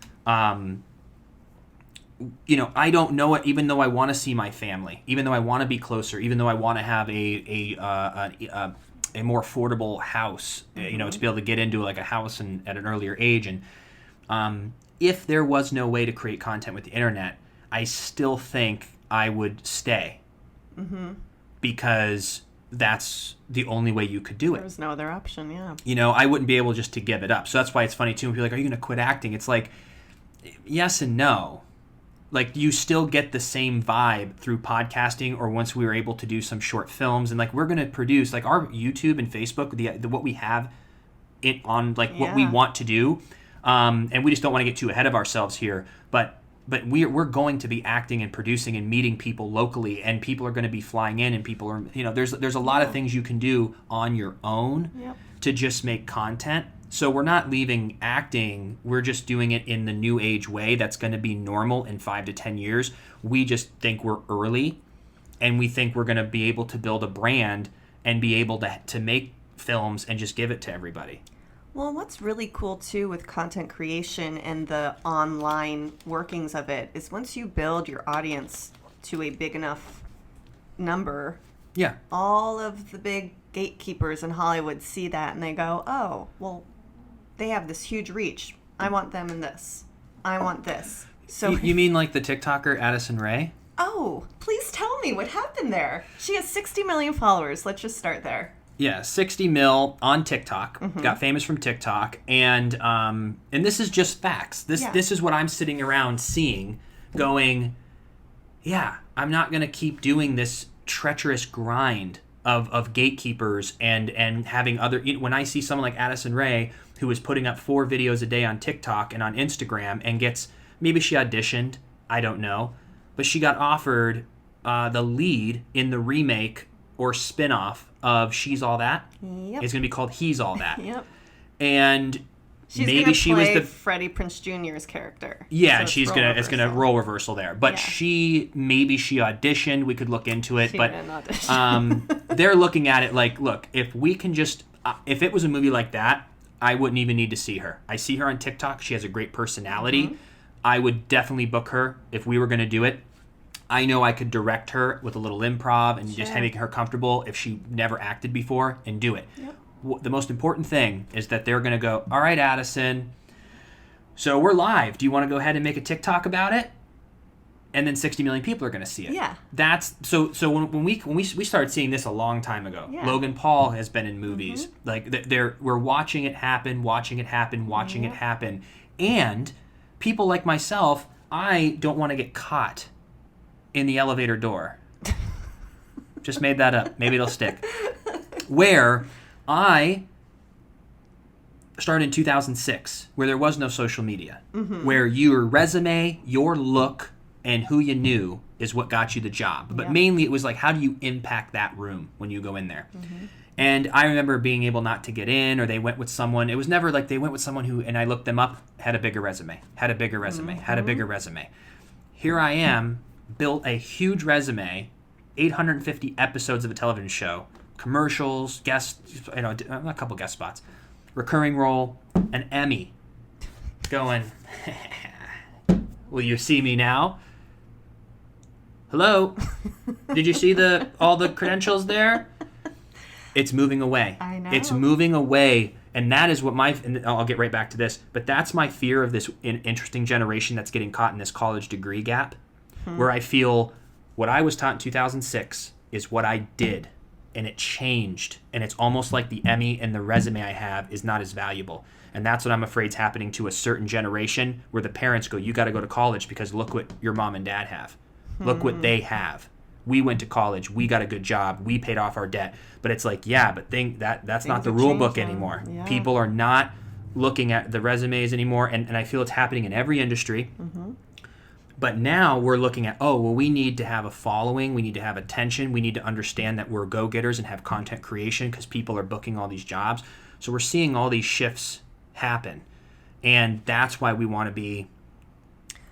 you know, I don't know it, even though I want to see my family, even though I want to be closer, even though I want to have a a more affordable house, to be able to get into like a house at an earlier age. And if there was no way to create content with the internet, I still think I would stay because that's the only way you could do it. There was no other option, yeah. I wouldn't be able just to give it up. So that's why it's funny too when people are like, are you going to quit acting? It's like, yes and no. Like, you still get the same vibe through podcasting, or once we were able to do some short films. And like, we're going to produce like our YouTube and Facebook, what we have it on, like what we want to do. And we just don't want to get too ahead of ourselves here. But we're going to be acting and producing and meeting people locally, and people are going to be flying in, and people are, there's a lot of things you can do on your own to just make content. So we're not leaving acting. We're just doing it in the new age way that's going to be normal in 5 to 10 years. We just think we're early, and we think we're going to be able to build a brand and be able to make films and just give it to everybody. Well, what's really cool, too, with content creation and the online workings of it is once you build your audience to a big enough number, all of the big gatekeepers in Hollywood see that and they go, oh, well, they have this huge reach. I want them in this. I want this. So you mean like the TikToker Addison Ray? Oh, please tell me what happened there. She has 60 million followers. Let's just start there. Yeah, 60 mil on TikTok. Got famous from TikTok, and this is just facts. This is what I'm sitting around seeing, going, yeah, I'm not gonna keep doing this treacherous grind of gatekeepers and having other. When I see someone like Addison Ray, who is putting up 4 videos a day on TikTok and on Instagram, and gets, maybe she auditioned, I don't know, but she got offered the lead in the remake or spinoff of She's All That. Yep. It's going to be called He's All That. Yep. And maybe she was the Freddie Prinze Jr.'s character. Yeah, so and it's gonna role reversal there. But maybe she auditioned. We could look into it. But they're looking at it like, look, if we can just if it was a movie like that, I wouldn't even need to see her. I see her on TikTok. She has a great personality. I would definitely book her if we were going to do it. I know I could direct her with a little improv and just make her comfortable if she never acted before, and do it. Yep. The most important thing is that they're going to go, all right, Addison, so we're live. Do you want to go ahead and make a TikTok about it? And then 60 million people are going to see it. Yeah. That's so when we started seeing this a long time ago. Yeah. Logan Paul has been in movies. Like we're watching it happen, and people like myself, I don't want to get caught in the elevator door. Just made that up. Maybe it'll stick. Where I started in 2006, where there was no social media, where your resume, your look, and who you knew is what got you the job. But mainly it was like, how do you impact that room when you go in there? And I remember being able not to get in, or they went with someone. It was never like they went with someone who, and I looked them up, had a bigger resume. Here I am, built a huge resume, 850 episodes of a television show, commercials, guests, a couple guest spots, recurring role, an Emmy. Going, will you see me now? Hello? Did you see all the credentials there? It's moving away. I know. It's moving away. And that is what and I'll get right back to this, but that's my fear of this interesting generation that's getting caught in this college degree gap, where I feel what I was taught in 2006 is what I did, and it changed. And it's almost like the Emmy and the resume I have is not as valuable. And that's what I'm afraid is happening to a certain generation, where the parents go, you got to go to college because look what your mom and dad have. Look what they have. We went to college. We got a good job. We paid off our debt. But it's like, that's not the rule book anymore. Yeah. People are not looking at the resumes anymore. And I feel it's happening in every industry. But now we're looking at, we need to have a following. We need to have attention. We need to understand that we're go-getters and have content creation because people are booking all these jobs. So we're seeing all these shifts happen. And that's why we want to be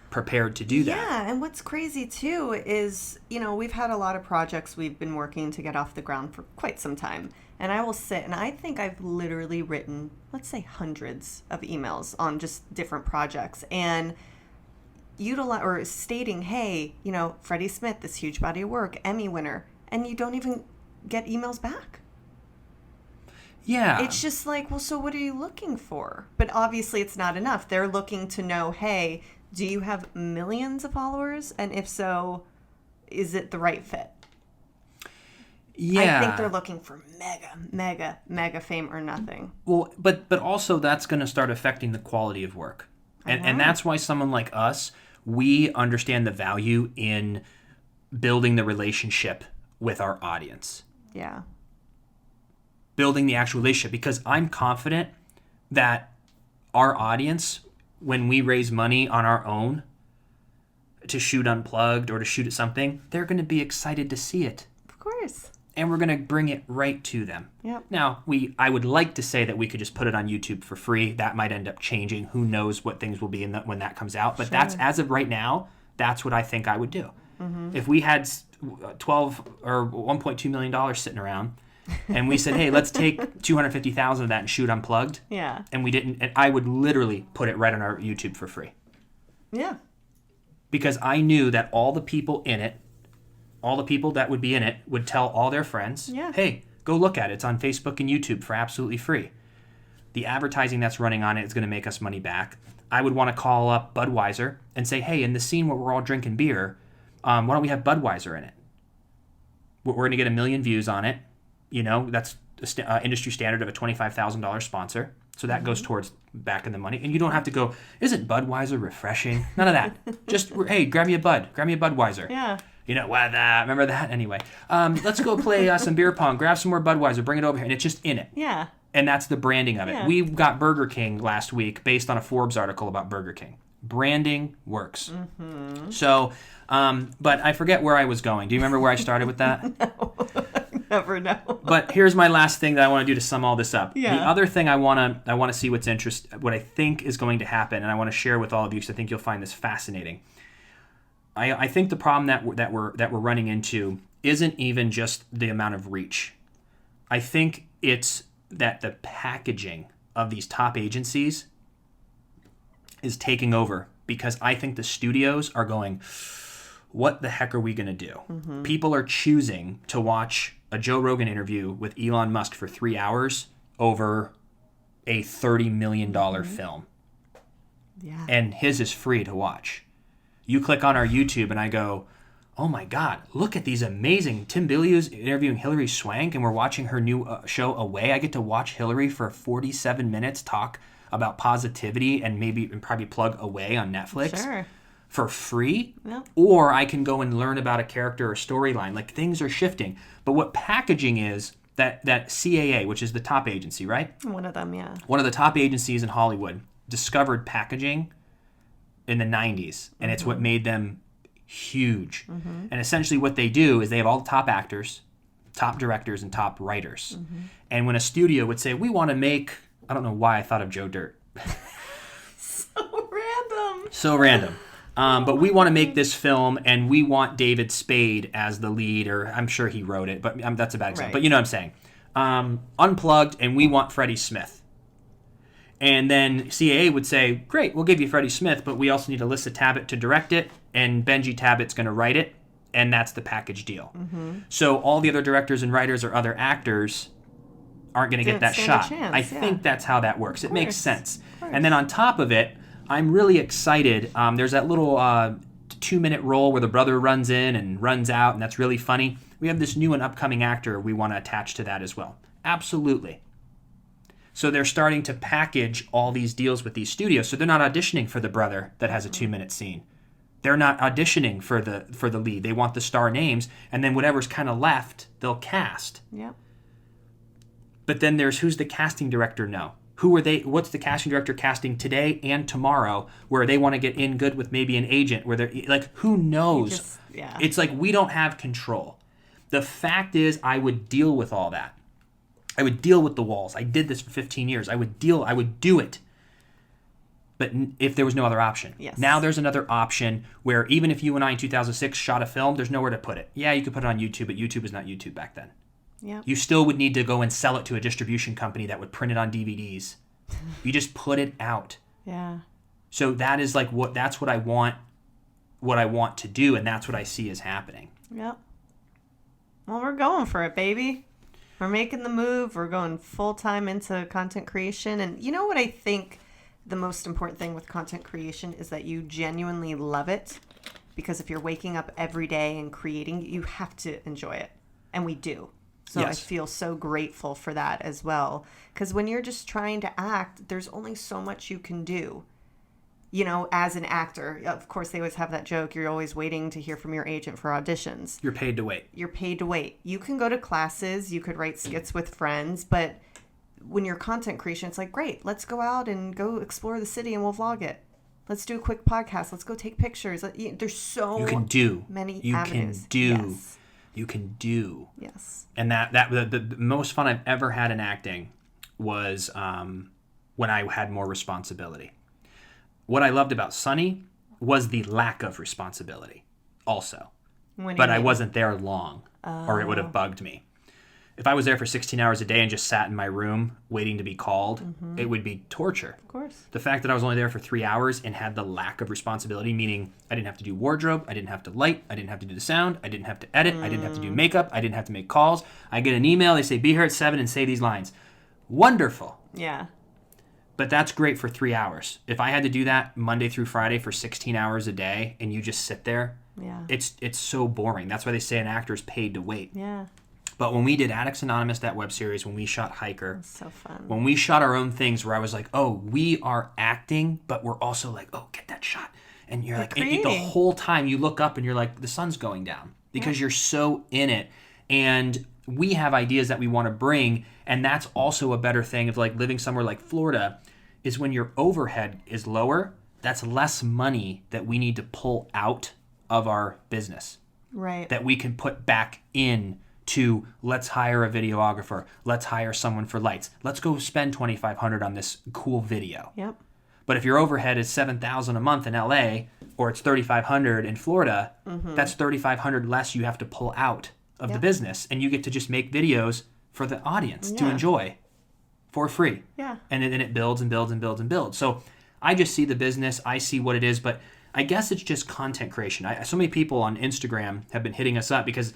prepared to do that. Yeah, and what's crazy too is, we've had a lot of projects we've been working to get off the ground for quite some time. And I will sit, and I think I've literally written, let's say, hundreds of emails on just different projects. And stating, hey, Freddie Smith, this huge body of work, Emmy winner, and you don't even get emails back. Yeah. It's just like, well, so what are you looking for? But obviously it's not enough. They're looking to know, hey, do you have millions of followers? And if so, is it the right fit? Yeah. I think they're looking for mega fame or nothing. Well, but also that's going to start affecting the quality of work. And that's why someone like us, we understand the value in building the relationship with our audience. Yeah. Building the actual relationship, because I'm confident that our audience, when we raise money on our own to shoot Unplugged or to shoot at something, they're going to be excited to see it. Of course. And we're going to bring it right to them. Yep. Now, I would like to say that we could just put it on YouTube for free. That might end up changing. Who knows what things will be when that comes out. But that's, as of right now, that's what I think I would do. Mm-hmm. If we had 12 or $1.2 million sitting around, and we said, hey, let's take 250,000 of that and shoot Unplugged. Yeah. And we didn't, and I would literally put it right on our YouTube for free. Yeah. Because I knew that all the people in it, all the people that would be in it would tell all their friends, hey, go look at it. It's on Facebook and YouTube for absolutely free. The advertising that's running on it is going to make us money back. I would want to call up Budweiser and say, hey, in the scene where we're all drinking beer, why don't we have Budweiser in it? We're going to get 1 million views on it. You know, that's industry standard of a $25,000 sponsor. So that goes towards back in the money. And you don't have to go, isn't Budweiser refreshing? None of that. Just, hey, grab me a Budweiser. Yeah. You know, what that? Remember that? Anyway, let's go play some beer pong. Grab some more Budweiser. Bring it over here. And it's just in it. Yeah. And that's the branding of it. Yeah. We got Burger King last week based on a Forbes article about Burger King. Branding works. Mm-hmm. So, but I forget where I was going. Do you remember where I started with that? No. Never know. But here's my last thing that I want to do to sum all this up. Yeah. The other thing I want to see what I think is going to happen, and I want to share with all of you because I think you'll find this fascinating. I think the problem that we're running into isn't even just the amount of reach. I think it's that the packaging of these top agencies is taking over, because I think the studios are going, what the heck are we going to do? Mm-hmm. People are choosing to watch a Joe Rogan interview with Elon Musk for 3 hours over a $30 million film. Yeah. And his is free to watch. You click on our YouTube and I go, oh my God, look at these amazing. Tim Bilyeu's interviewing Hilary Swank and we're watching her new show Away. I get to watch Hilary for 47 minutes talk about positivity and probably plug Away on Netflix. Sure. For free. Yep. Or I can go and learn about a character or storyline. Like, things are shifting. But what packaging is, that CAA, which is the top agency, right? One of them, yeah. One of the top agencies in Hollywood discovered packaging in the 90s, and it's what made them huge. Mm-hmm. And essentially what they do is they have all the top actors, top directors, and top writers. Mm-hmm. And when a studio would say, we want to make, I don't know why I thought of Joe Dirt. So random. But we want to make this film, and we want David Spade as the lead, or I'm sure he wrote it, but that's a bad example. Right. But you know what I'm saying. Unplugged, and we want Freddie Smith. And then CAA would say, great, we'll give you Freddie Smith, but we also need Alyssa Tabbitt to direct it, and Benji Tabbitt's going to write it, and that's the package deal. Mm-hmm. So all the other directors and writers or other actors aren't going to get that shot. I think that's how that works. It makes sense. And then on top of it, I'm really excited. There's that little 2-minute roll where the brother runs in and runs out, and that's really funny. We have this new and upcoming actor we want to attach to that as well. Absolutely. So they're starting to package all these deals with these studios. So they're not auditioning for the brother that has a 2-minute scene. They're not auditioning for the lead. They want the star names, and then whatever's kind of left, they'll cast. Yep. But then there's, who's the casting director? No. Who are they? What's the casting director casting today and tomorrow, where they want to get in good with maybe an agent, where they're like, who knows? It's like we don't have control. The fact is, I would deal with all that. I would deal with the walls. I did this for 15 years. I would do it. But if there was no other option. Yes. Now there's another option where even if you and I in 2006 shot a film, there's nowhere to put it. Yeah, you could put it on YouTube, but YouTube is not YouTube back then. Yep. You still would need to go and sell it to a distribution company that would print it on DVDs. You just put it out. Yeah. So that is like that's what I want to do, and that's what I see is happening. Yep. Well, we're going for it, baby. We're making the move. We're going full time into content creation. And you know what I think the most important thing with content creation is that you genuinely love it. Because if you're waking up every day and creating, you have to enjoy it. And we do. So yes. I feel so grateful for that as well. Because when you're just trying to act, there's only so much you can do. You know, as an actor, of course, they always have that joke. You're always waiting to hear from your agent for auditions. You're paid to wait. You're paid to wait. You can go to classes. You could write skits with friends. But when you're content creation, it's like, great, let's go out and go explore the city and we'll vlog it. Let's do a quick podcast. Let's go take pictures. There's so you can do. Many you avenues. Can do. Yes. You can do. Yes. And the most fun I've ever had in acting was when I had more responsibility. What I loved about Sunny was the lack of responsibility also. But I wasn't there long, or it would have bugged me. If I was there for 16 hours a day and just sat in my room waiting to be called, it would be torture. Of course. The fact that I was only there for 3 hours and had the lack of responsibility, meaning I didn't have to do wardrobe, I didn't have to light, I didn't have to do the sound, I didn't have to edit, I didn't have to do makeup, I didn't have to make calls. I get an email, they say, be here at 7 and say these lines. Wonderful. Yeah. But that's great for 3 hours. If I had to do that Monday through Friday for 16 hours a day and you just sit there, it's so boring. That's why they say an actor is paid to wait. Yeah. But when we did Addicts Anonymous, that web series, when we shot Hiker, so fun. When we shot our own things where I was like, oh, we are acting, but we're also like, oh, get that shot. And you're like, and the whole time you look up and you're like, the sun's going down because you're so in it. And we have ideas that we want to bring. And that's also a better thing of like living somewhere like Florida is when your overhead is lower, that's less money that we need to pull out of our business. Right. That we can put back in to let's hire a videographer, let's hire someone for lights, let's go spend $2,500 on this cool video. Yep. But if your overhead is $7,000 a month in LA or it's $3,500 in Florida, that's $3,500 less you have to pull out of the business, and you get to just make videos for the audience to enjoy for free. Yeah. And then it builds and builds and builds and builds. So I just see the business, I see what it is, but I guess it's just content creation. So many people on Instagram have been hitting us up because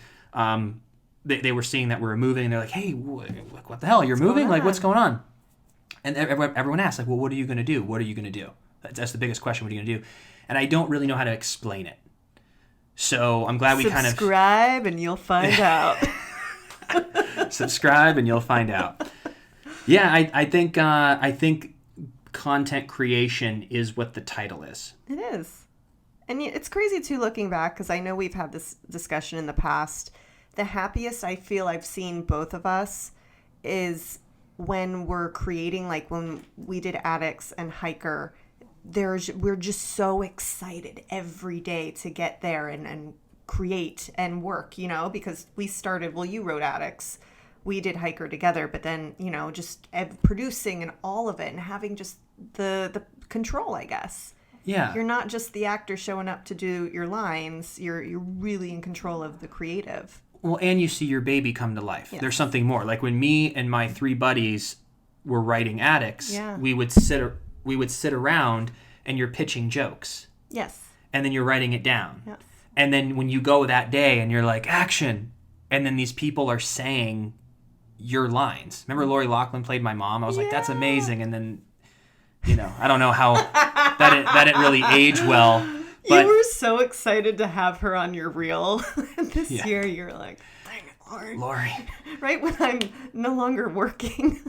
they were seeing that we were moving, and they're like, hey, what the hell? You're moving? Like, what's going on? And everyone asks, like, well, what are you going to do? What are you going to do? That's the biggest question. What are you going to do? And I don't really know how to explain it. So I'm glad we kind of... Subscribe and you'll find out. Subscribe and you'll find out. Yeah, I think content creation is what the title is. It is. And it's crazy, too, looking back, because I know we've had this discussion in the past. The happiest I feel I've seen both of us is when we're creating, like when we did Addicts and Hiker, we're just so excited every day to get there and create and work, you know, because we started, well, you wrote Addicts, we did Hiker together, but then, you know, just producing and all of it and having just the control, I guess. Yeah. You're not just the actor showing up to do your lines, you're really in control of the creative. Well, and you see your baby come to life. Yes. There's something more. Like when me and my 3 buddies were writing Addicts, we would sit around and you're pitching jokes. Yes. And then you're writing it down. Yes. And then when you go that day and you're like, action, and then these people are saying your lines. Remember Lori Loughlin played my mom? I was like, that's amazing. And then, you know, I don't know how that didn't really age well. But, you were so excited to have her on your reel this year. You're like, dang it, Lori. Right when I'm no longer working.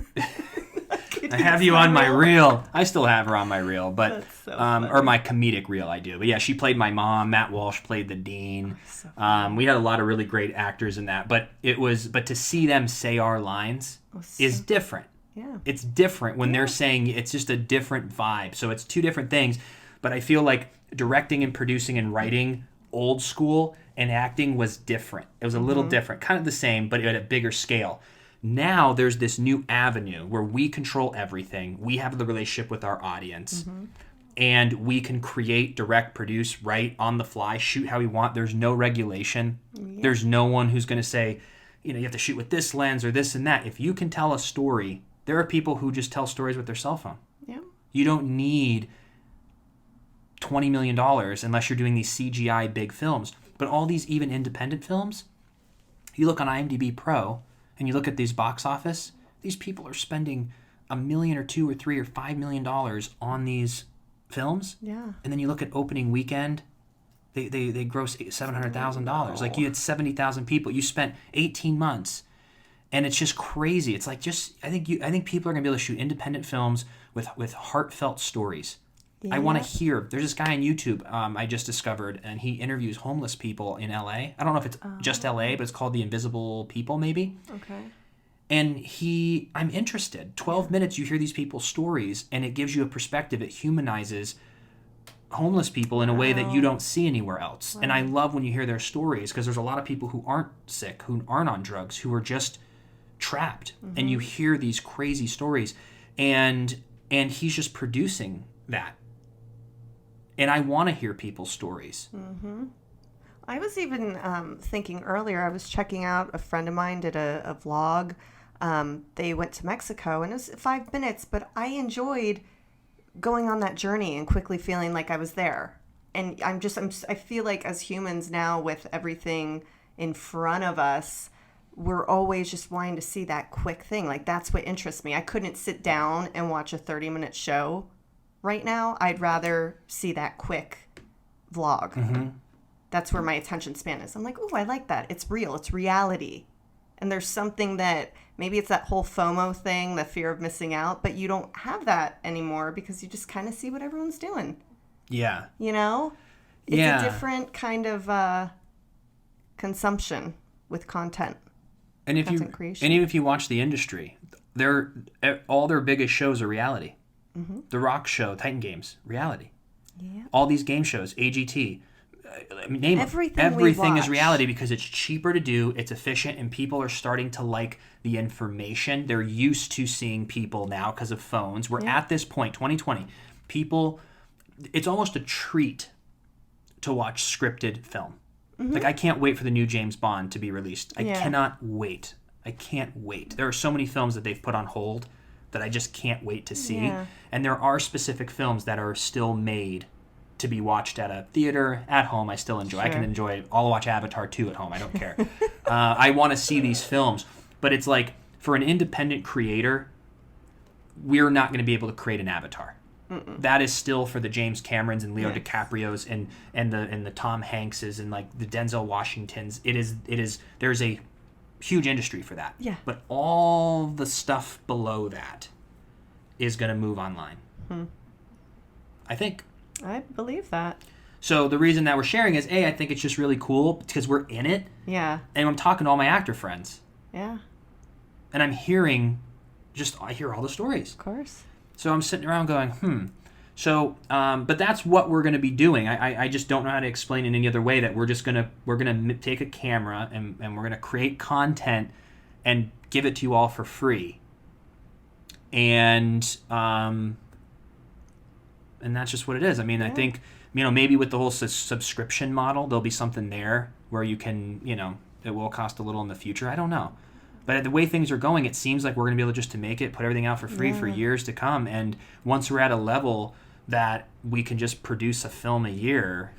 I have you on my reel. I still have her on my reel, but so or my comedic reel I do. But yeah, she played my mom. Matt Walsh played the dean. So we had a lot of really great actors in that. But to see them say our lines is different. Yeah. It's different when they're saying it's just a different vibe. So it's 2 different things. But I feel like directing and producing and writing old school and acting was different. It was a little different, kind of the same, but at a bigger scale. Now there's this new avenue where we control everything. We have the relationship with our audience. And we can create, direct, produce, write on the fly, shoot how we want. There's no regulation. Yeah. There's no one who's going to say, you know, you have to shoot with this lens or this and that. If you can tell a story, there are people who just tell stories with their cell phone. Yeah. You don't need $20 million unless you're doing these CGI big films. But all these even independent films, you look on IMDb Pro and you look at these box office, these people are spending $1 million or $2 or $3 or $5 million on these films. Yeah. And then you look at opening weekend, they gross $700,000. Like you had 70,000 people. You spent 18 months, and it's just crazy. It's like I think people are gonna be able to shoot independent films with heartfelt stories. Yeah. I want to hear. There's this guy on YouTube I just discovered, and he interviews homeless people in LA. I don't know if it's just LA, but it's called The Invisible People, maybe. Okay. And I'm interested. 12 minutes, you hear these people's stories, and it gives you a perspective. It humanizes homeless people in a way that you don't see anywhere else. Wow. And I love when you hear their stories, because there's a lot of people who aren't sick, who aren't on drugs, who are just trapped. Mm-hmm. And you hear these crazy stories, and he's just producing that. And I want to hear people's stories. Mm-hmm. I was even thinking earlier, I was checking out, a friend of mine did a vlog. They went to Mexico, and it was 5 minutes, but I enjoyed going on that journey and quickly feeling like I was there. And I feel like as humans now, with everything in front of us, we're always just wanting to see that quick thing. Like, that's what interests me. I couldn't sit down and watch a 30-minute show right now. I'd rather see that quick vlog. Mm-hmm. That's where my attention span is. I'm like, oh, I like that. It's real. It's reality. And there's something that, maybe it's that whole FOMO thing, the fear of missing out, but you don't have that anymore because you just kind of see what everyone's doing. Yeah. You know? It's a different kind of consumption with content. And even if you watch the industry, all their biggest shows are reality. Mm-hmm. The Rock Show, Titan Games, reality. Yeah. All these game shows, AGT, name everything is reality, because it's cheaper to do, it's efficient, and people are starting to like the information. They're used to seeing people now because of phones. We're at this point, 2020, people, it's almost a treat to watch scripted film. Mm-hmm. Like, I can't wait for the new James Bond to be released. I cannot wait. I can't wait. There are so many films that they've put on hold that I just can't wait to see. Yeah. And there are specific films that are still made to be watched at a theater. At home, I still enjoy. Sure. I can enjoy. I'll watch Avatar 2 at home. I don't care. I want to see these films. But it's like, for an independent creator, we're not going to be able to create an Avatar. Mm-mm. That is still for the James Camerons and Leo DiCaprios and the Tom Hankses and like the Denzel Washingtons. It is. There's a huge industry for that. Yeah. But all the stuff below that is going to move online. I think. I believe that. So the reason that we're sharing is, I think it's just really cool because we're in it. Yeah. And I'm talking to all my actor friends. Yeah. And I'm hearing, I hear all the stories. Of course. So I'm sitting around going, So, but that's what we're going to be doing. I just don't know how to explain it any other way, that we're going to take a camera and we're going to create content and give it to you all for free. And that's just what it is. I mean, I think, maybe with the whole subscription model, there'll be something there where you can, it will cost a little in the future. I don't know. But the way things are going, it seems like we're going to be able just to make it, put everything out for free for years to come. And once we're at a level that we can just produce a film a year,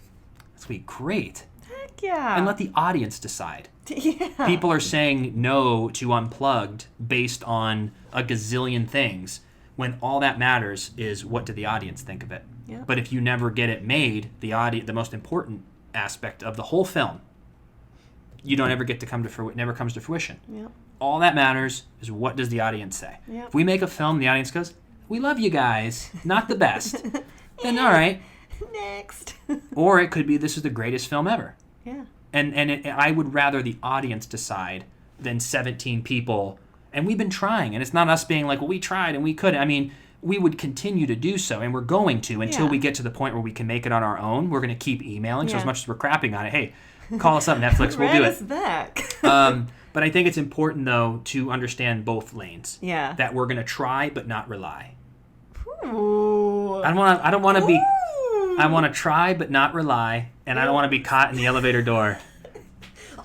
that's going to be great. Heck yeah. And let the audience decide. Yeah. People are saying no to Unplugged based on a gazillion things, when all that matters is, what did the audience think of it? Yep. But if you never get it made, the most important aspect of the whole film, you don't ever get to never comes to fruition. Yep. All that matters is, what does the audience say? Yep. If we make a film, the audience goes, we love you guys, not the best. Then all right. Next. Or it could be, this is the greatest film ever. Yeah. And I would rather the audience decide than 17 people. And we've been trying, and it's not us being like, well, we tried and we couldn't. I mean, we would continue to do so, and we're going to until we get to the point where we can make it on our own. We're going to keep emailing, so as much as we're crapping on it, hey, call us up, Netflix, we'll do it. Us back. But I think it's important, though, to understand both lanes. Yeah. That we're going to try but not rely. Ooh. I don't want to be. I want to try but not rely, and I don't want to be caught in the elevator door.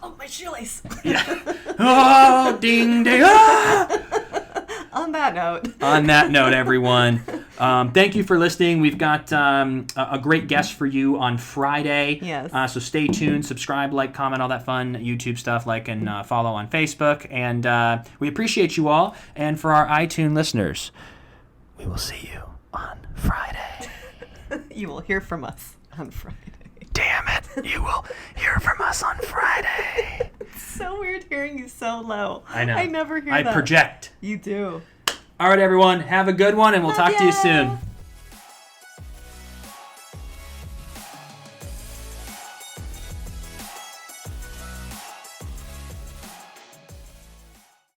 Oh, my shoelace. Yeah. Oh, ding, ding. Ah! On that note. On that note, everyone, Thank you for listening. We've got a great guest for you on Friday. Yes. So stay tuned, subscribe, like, comment, all that fun YouTube stuff, like and follow on Facebook. And we appreciate you all. And for our iTunes listeners, we will see you on Friday. You will hear from us on Friday. Damn it. You will hear from us on Friday. It's so weird hearing you so low. I know. I never hear I that. project. You do. All right, everyone. Have a good one, and we'll talk to you soon.